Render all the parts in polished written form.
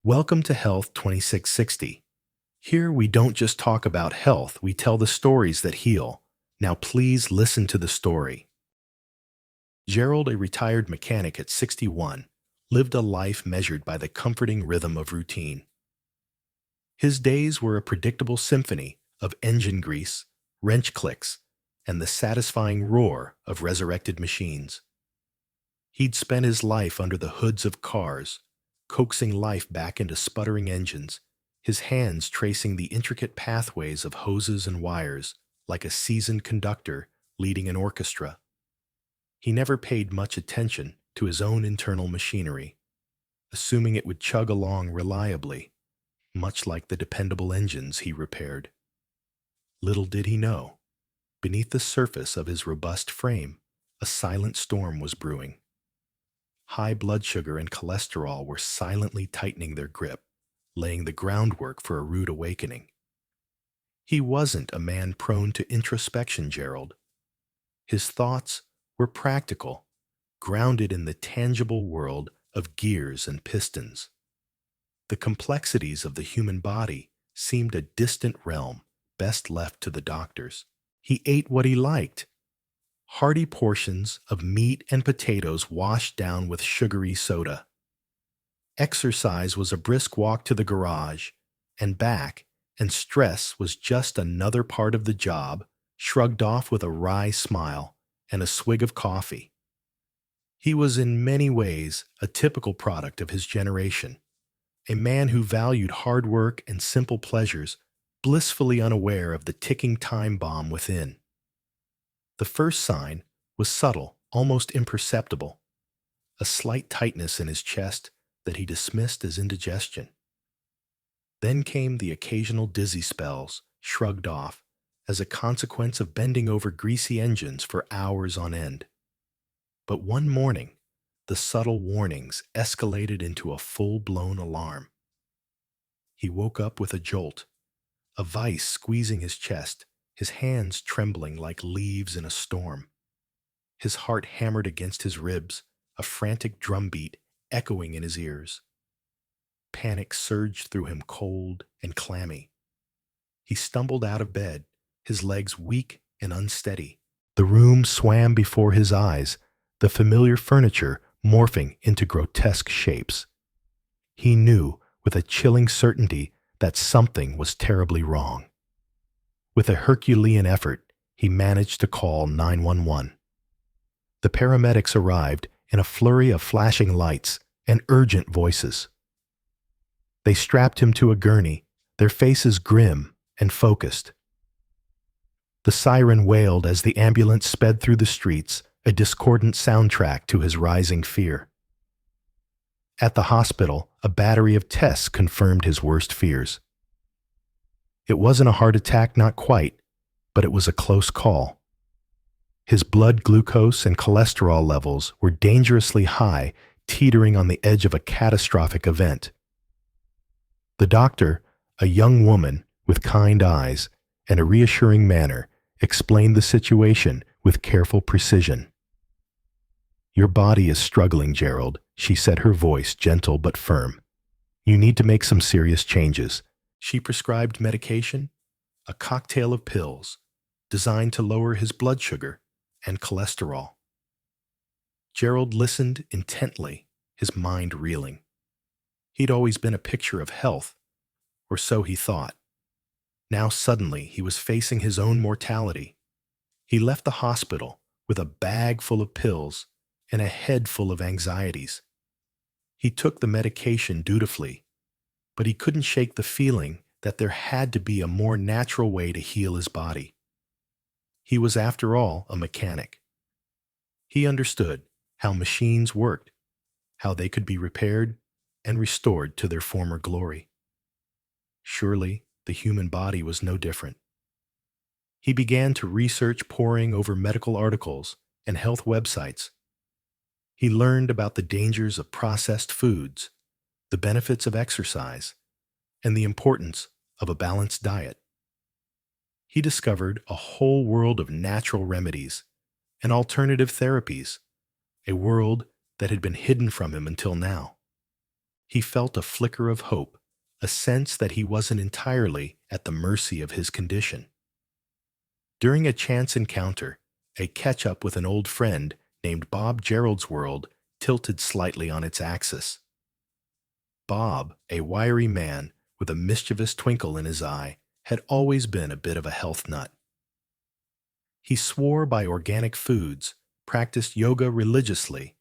Welcome to Health 2660. Here we don't just talk about health, we tell the stories that heal. Now please listen to the story. Gerald, a retired mechanic at 61, lived a life measured by the comforting rhythm of routine. His days were a predictable symphony of engine grease, wrench clicks, and the satisfying roar of resurrected machines. He'd spent his life under the hoods of cars, coaxing life back into sputtering engines, his hands tracing the intricate pathways of hoses and wires like a seasoned conductor leading an orchestra. He never paid much attention to his own internal machinery, assuming it would chug along reliably, much like the dependable engines he repaired. Little did he know, beneath the surface of his robust frame, a silent storm was brewing. High blood sugar and cholesterol were silently tightening their grip, laying the groundwork for a rude awakening. He wasn't a man prone to introspection, Gerald. His thoughts were practical, grounded in the tangible world of gears and pistons. The complexities of the human body seemed a distant realm, best left to the doctors. He ate what he liked. Hearty portions of meat and potatoes washed down with sugary soda. Exercise was a brisk walk to the garage and back, and stress was just another part of the job, shrugged off with a wry smile and a swig of coffee. He was in many ways a typical product of his generation, a man who valued hard work and simple pleasures, blissfully unaware of the ticking time bomb within. The first sign was subtle, almost imperceptible, a slight tightness in his chest that he dismissed as indigestion. Then came the occasional dizzy spells, shrugged off, as a consequence of bending over greasy engines for hours on end. But one morning, the subtle warnings escalated into a full-blown alarm. He woke up with a jolt, a vice squeezing his chest, his hands trembling like leaves in a storm. His heart hammered against his ribs, a frantic drumbeat echoing in his ears. Panic surged through him cold and clammy. He stumbled out of bed, his legs weak and unsteady. The room swam before his eyes, the familiar furniture morphing into grotesque shapes. He knew with a chilling certainty that something was terribly wrong. With a Herculean effort, he managed to call 911. The paramedics arrived in a flurry of flashing lights and urgent voices. They strapped him to a gurney, their faces grim and focused. The siren wailed as the ambulance sped through the streets, a discordant soundtrack to his rising fear. At the hospital, a battery of tests confirmed his worst fears. It wasn't a heart attack, not quite, but it was a close call. His blood glucose and cholesterol levels were dangerously high, teetering on the edge of a catastrophic event. The doctor, a young woman with kind eyes and a reassuring manner, explained the situation with careful precision. "Your body is struggling, Gerald," she said, her voice gentle but firm. "You need to make some serious changes." She prescribed medication, a cocktail of pills, designed to lower his blood sugar and cholesterol. Gerald listened intently, his mind reeling. He'd always been a picture of health, or so he thought. Now suddenly he was facing his own mortality. He left the hospital with a bag full of pills and a head full of anxieties. He took the medication dutifully, but he couldn't shake the feeling that there had to be a more natural way to heal his body. He was, after all, a mechanic. He understood how machines worked, how they could be repaired and restored to their former glory. Surely, the human body was no different. He began to research, poring over medical articles and health websites. He learned about the dangers of processed foods, the benefits of exercise, and the importance of a balanced diet. He discovered a whole world of natural remedies and alternative therapies, a world that had been hidden from him until now. He felt a flicker of hope, a sense that he wasn't entirely at the mercy of his condition. During a chance encounter, a catch-up with an old friend named Bob, Gerald's world tilted slightly on its axis. Bob, a wiry man with a mischievous twinkle in his eye, had always been a bit of a health nut. He swore by organic foods, practiced yoga religiously,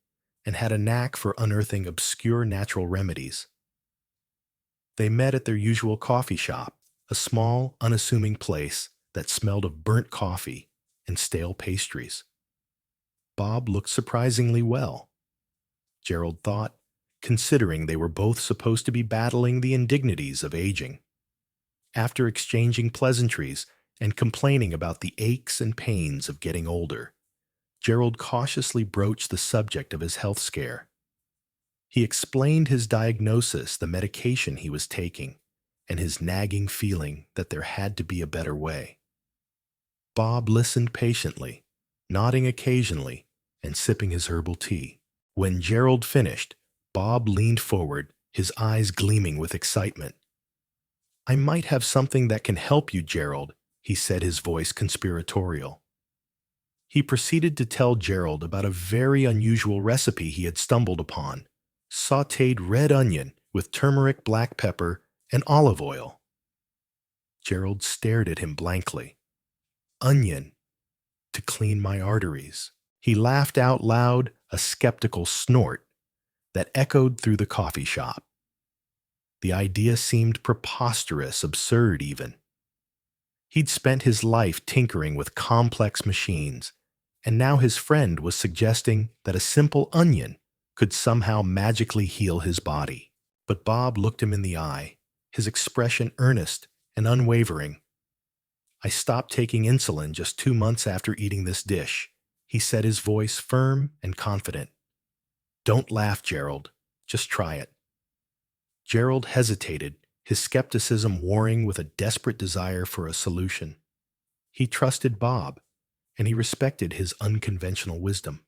and had a knack for unearthing obscure natural remedies. They met at their usual coffee shop, a small, unassuming place that smelled of burnt coffee and stale pastries. Bob looked surprisingly well, Gerald thought, considering they were both supposed to be battling the indignities of aging. After exchanging pleasantries and complaining about the aches and pains of getting older, Gerald cautiously broached the subject of his health scare. He explained his diagnosis, the medication he was taking, and his nagging feeling that there had to be a better way. Bob listened patiently, nodding occasionally and sipping his herbal tea. When Gerald finished, Bob leaned forward, his eyes gleaming with excitement. "I might have something that can help you, Gerald," he said, his voice conspiratorial. He proceeded to tell Gerald about a very unusual recipe he had stumbled upon: sautéed red onion with turmeric, black pepper, and olive oil. Gerald stared at him blankly. "Onion to clean my arteries." He laughed out loud, a skeptical snort that echoed through the coffee shop. The idea seemed preposterous, absurd even. He'd spent his life tinkering with complex machines, and now his friend was suggesting that a simple onion could somehow magically heal his body. But Bob looked him in the eye, his expression earnest and unwavering. "I stopped taking insulin just 2 months after eating this dish," he said, his voice firm and confident. "Don't laugh, Gerald. Just try it." Gerald hesitated, his skepticism warring with a desperate desire for a solution. He trusted Bob, and he respected his unconventional wisdom.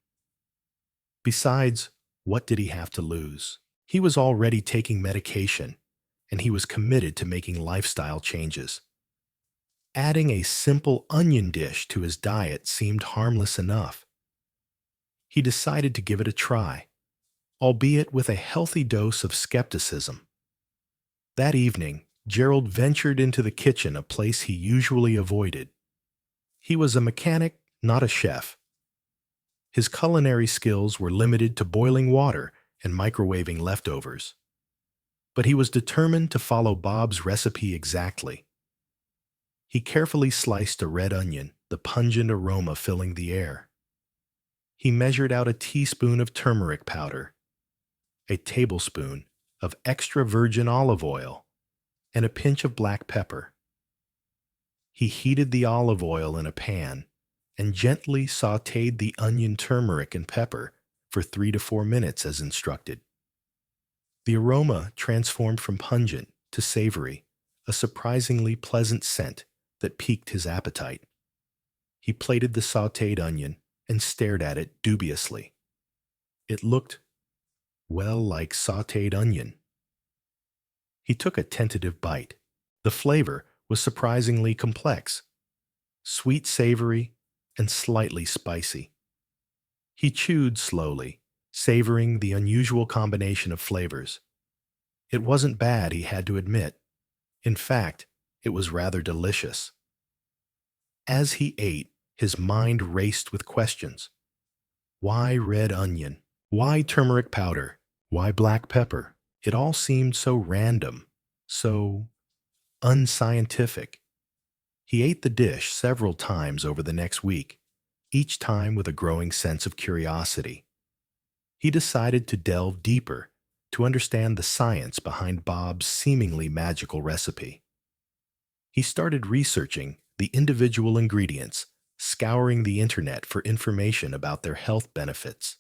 Besides, what did he have to lose? He was already taking medication, and he was committed to making lifestyle changes. Adding a simple onion dish to his diet seemed harmless enough. He decided to give it a try, albeit with a healthy dose of skepticism. That evening, Gerald ventured into the kitchen, a place he usually avoided. He was a mechanic, not a chef. His culinary skills were limited to boiling water and microwaving leftovers. But he was determined to follow Bob's recipe exactly. He carefully sliced a red onion, the pungent aroma filling the air. He measured out a teaspoon of turmeric powder, a tablespoon of extra virgin olive oil, and a pinch of black pepper. He heated the olive oil in a pan and gently sautéed the onion, turmeric, and pepper for 3 to 4 minutes as instructed. The aroma transformed from pungent to savory, a surprisingly pleasant scent that piqued his appetite. He plated the sautéed onion and stared at it dubiously. It looked, well, like sautéed onion. He took a tentative bite. The flavor was surprisingly complex, sweet, savory, and slightly spicy. He chewed slowly, savoring the unusual combination of flavors. It wasn't bad, he had to admit. In fact, it was rather delicious. As he ate, his mind raced with questions. Why red onion? Why turmeric powder? Why black pepper? It all seemed so random, so unscientific. He ate the dish several times over the next week, each time with a growing sense of curiosity. He decided to delve deeper to understand the science behind Bob's seemingly magical recipe. He started researching the individual ingredients, scouring the internet for information about their health benefits.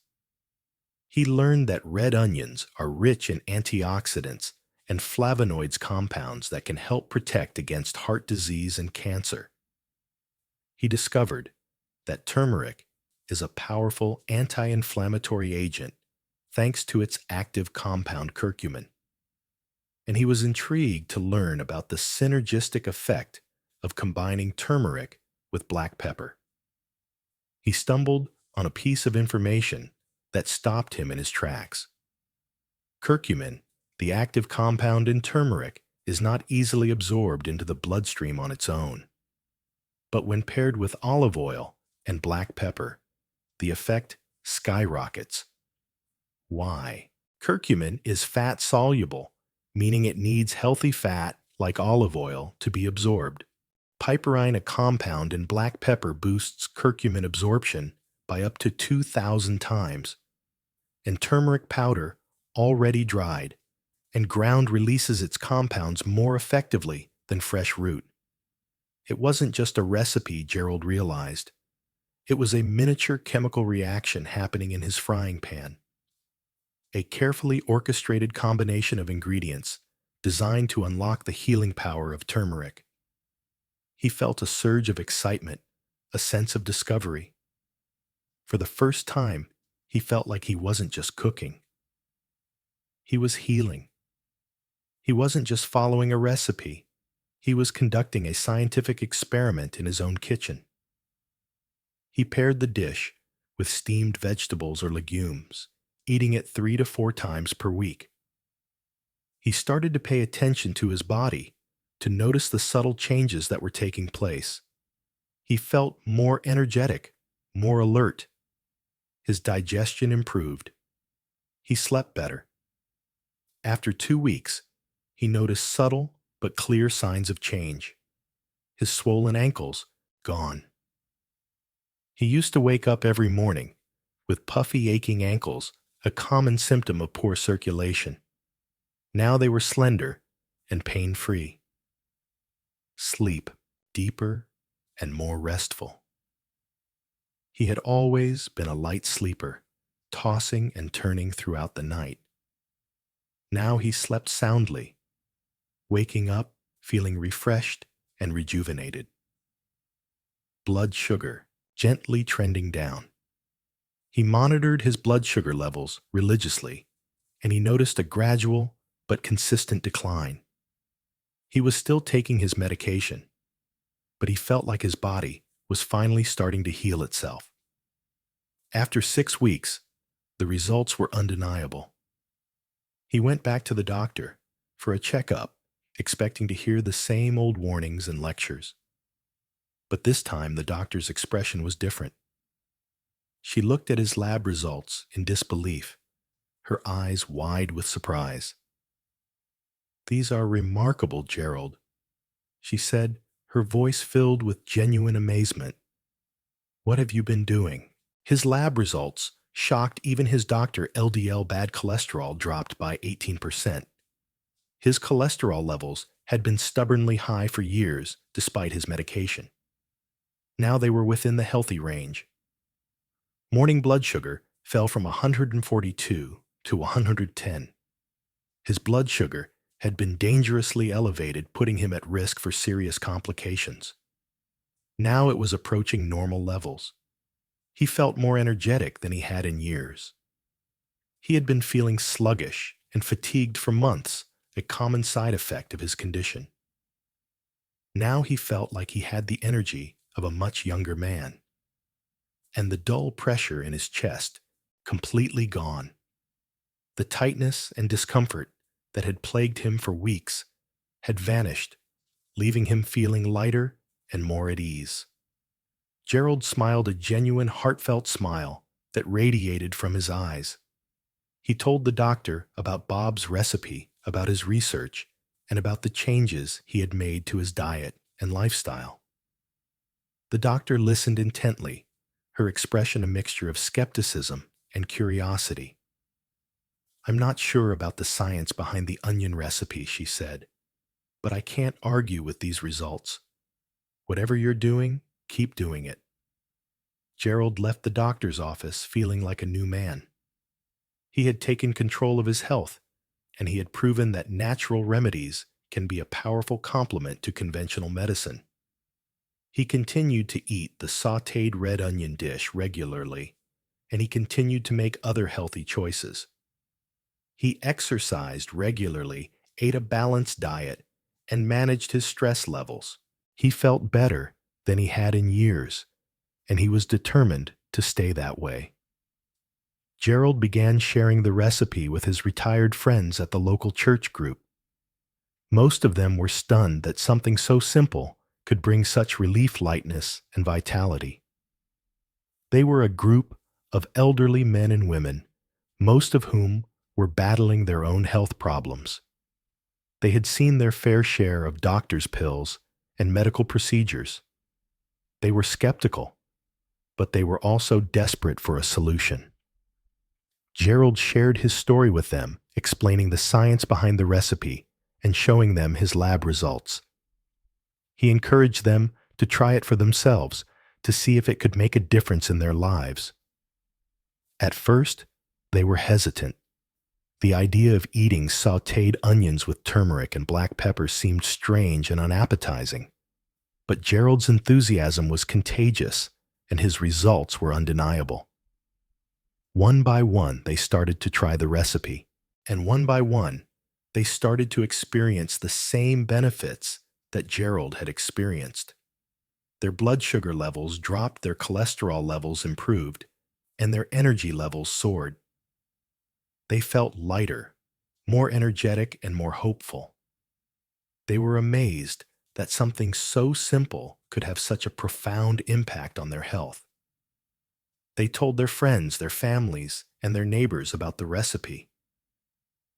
He learned that red onions are rich in antioxidants and flavonoids, compounds that can help protect against heart disease and cancer. He discovered that turmeric is a powerful anti-inflammatory agent thanks to its active compound curcumin. and he was intrigued to learn about the synergistic effect of combining turmeric with black pepper. He stumbled on a piece of information that stopped him in his tracks. Curcumin, the active compound in turmeric, is not easily absorbed into the bloodstream on its own. But when paired with olive oil and black pepper, the effect skyrockets. Why? Curcumin is fat-soluble, meaning it needs healthy fat like olive oil to be absorbed. Piperine, a compound in black pepper, boosts curcumin absorption by up to 2,000 times. And turmeric powder, already dried and ground, releases its compounds more effectively than fresh root. It wasn't just a recipe, Gerald realized. It was a miniature chemical reaction happening in his frying pan. A carefully orchestrated combination of ingredients designed to unlock the healing power of turmeric. He felt a surge of excitement, a sense of discovery. For the first time, he felt like he wasn't just cooking. He was healing. He wasn't just following a recipe. He was conducting a scientific experiment in his own kitchen. He paired the dish with steamed vegetables or legumes, eating it 3 to 4 times per week. He started to pay attention to his body, to notice the subtle changes that were taking place. He felt more energetic, more alert. His digestion improved. He slept better. After 2 weeks, he noticed subtle but clear signs of change. His swollen ankles gone. He used to wake up every morning with puffy, aching ankles, a common symptom of poor circulation. Now they were slender and pain-free. Sleep deeper and more restful. He had always been a light sleeper, tossing and turning throughout the night. Now he slept soundly, waking up feeling refreshed and rejuvenated. Blood sugar gently trending down. He monitored his blood sugar levels religiously, and he noticed a gradual but consistent decline. He was still taking his medication, but he felt like his body was finally starting to heal itself. After 6 weeks, the results were undeniable. He went back to the doctor for a checkup, expecting to hear the same old warnings and lectures. But this time, the doctor's expression was different. She looked at his lab results in disbelief, her eyes wide with surprise. "These are remarkable, Gerald," she said, her voice filled with genuine amazement. "What have you been doing?" His lab results shocked even his doctor. LDL bad cholesterol dropped by 18%. His cholesterol levels had been stubbornly high for years despite his medication. Now they were within the healthy range. Morning blood sugar fell from 142 to 110. His blood sugar had been dangerously elevated, putting him at risk for serious complications. Now it was approaching normal levels. He felt more energetic than he had in years. He had been feeling sluggish and fatigued for months, a common side effect of his condition. Now he felt like he had the energy of a much younger man. And the dull pressure in his chest completely gone. The tightness and discomfort that had plagued him for weeks had vanished, leaving him feeling lighter and more at ease. Gerald smiled, a genuine, heartfelt smile that radiated from his eyes. He told the doctor about Bob's recipe, about his research, and about the changes he had made to his diet and lifestyle. The doctor listened intently, her expression a mixture of skepticism and curiosity. "I'm not sure about the science behind the onion recipe," she said, "but I can't argue with these results. Whatever you're doing, keep doing it." Gerald left the doctor's office feeling like a new man. He had taken control of his health, and he had proven that natural remedies can be a powerful complement to conventional medicine. He continued to eat the sautéed red onion dish regularly, and he continued to make other healthy choices. He exercised regularly ate a balanced diet, and managed his stress levels. He felt better than he had in years, and he was determined to stay that way. Gerald began sharing the recipe with his retired friends at the local church group. Most of them were stunned that something so simple could bring such relief, lightness, and vitality. They were a group of elderly men and women, most of whom were battling their own health problems. They had seen their fair share of doctor's pills and medical procedures. They were skeptical, but they were also desperate for a solution. Gerald shared his story with them, explaining the science behind the recipe and showing them his lab results. He encouraged them to try it for themselves to see if it could make a difference in their lives. At first, they were hesitant. The idea of eating sautéed onions with turmeric and black pepper seemed strange and unappetizing. But Gerald's enthusiasm was contagious, and his results were undeniable. One by one, they started to try the recipe, and one by one, they started to experience the same benefits that Gerald had experienced. Their blood sugar levels dropped, their cholesterol levels improved, and their energy levels soared. They felt lighter, more energetic, and more hopeful. They were amazed that something so simple could have such a profound impact on their health. They told their friends, their families, and their neighbors about the recipe.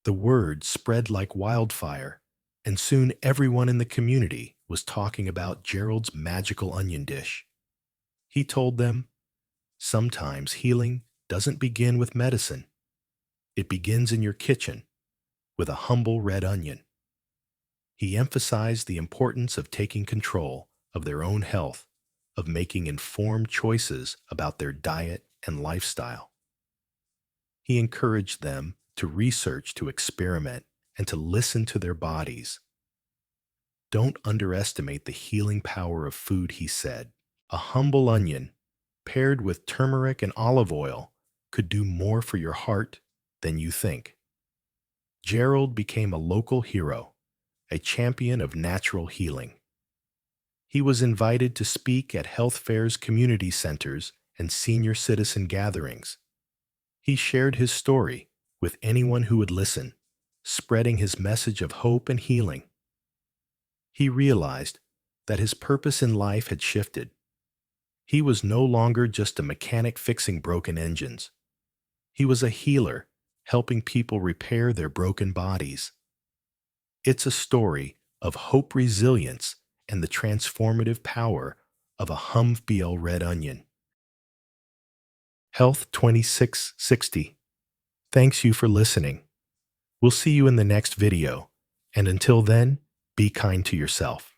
The word spread like wildfire, and soon everyone in the community was talking about Gerald's magical onion dish. He told them, "Sometimes healing doesn't begin with medicine. It begins in your kitchen with a humble red onion." He emphasized the importance of taking control of their own health, of making informed choices about their diet and lifestyle. He encouraged them to research, to experiment, and to listen to their bodies. "Don't underestimate the healing power of food," he said. "A humble onion, paired with turmeric and olive oil, could do more for your heart than you think." Gerald became a local hero, a champion of natural healing. He was invited to speak at health fairs, community centers, and senior citizen gatherings. He shared his story with anyone who would listen, spreading his message of hope and healing. He realized that his purpose in life had shifted. He was no longer just a mechanic fixing broken engines. He was a healer, helping people repair their broken bodies. It's a story of hope, resilience, and the transformative power of a humble red onion. Health 2660. Thanks you for listening. We'll see you in the next video, and until then, be kind to yourself.